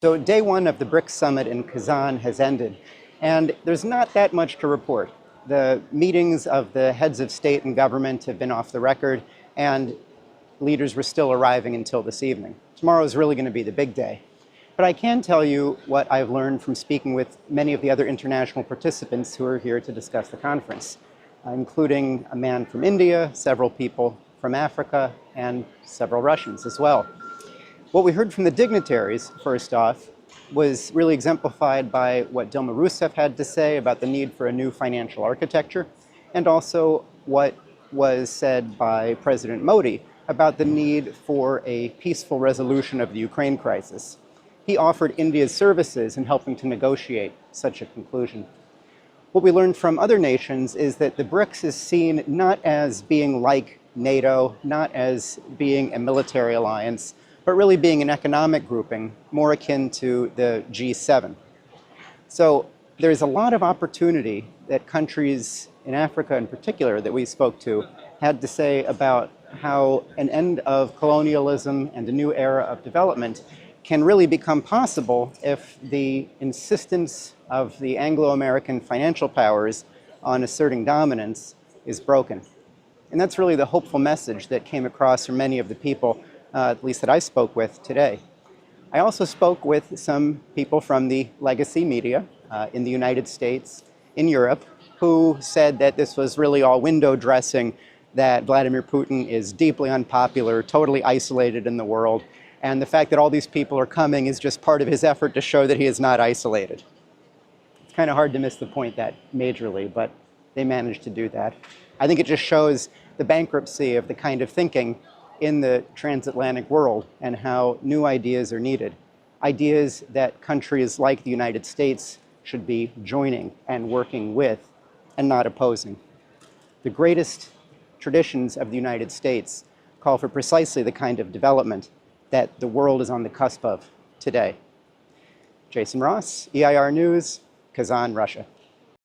So day one of the BRICS summit in Kazan has ended, and there's not that much to report. The meetings of the heads of state and government have been off the record, and leaders were still arriving until this evening. Tomorrow is really going to be the big day. But I can tell you what I've learned from speaking with many of the other international participants who are here to discuss the conference, including a man from India, several people from Africa, and several Russians as well. What we heard from the dignitaries, first off, was really exemplified by what Dilma Rousseff had to say about the need for a new financial architecture, and also what was said by President Modi about the need for a peaceful resolution of the Ukraine crisis. He offered India's services in helping to negotiate such a conclusion. What we learned from other nations is that the BRICS is seen not as being like NATO, not as being a military alliance, but really being an economic grouping, more akin to the G7. So there's a lot of opportunity that countries in Africa in particular that we spoke to had to say about how an end of colonialism and a new era of development can really become possible if the insistence of the Anglo-American financial powers on asserting dominance is broken. And that's really the hopeful message that came across from many of the people, at least that I spoke with today. I also spoke with some people from the legacy media in the United States, in Europe, who said that this was really all window dressing, that Vladimir Putin is deeply unpopular, totally isolated in the world, and the fact that all these people are coming is just part of his effort to show that he is not isolated. It's kind of hard to miss the point that majorly, but they managed to do that. I think it just shows the bankruptcy of the kind of thinking in the transatlantic world and how new ideas are needed. Ideas that countries like the United States should be joining and working with and not opposing. The greatest traditions of the United States call for precisely the kind of development that the world is on the cusp of today. Jason Ross, EIR News, Kazan, Russia.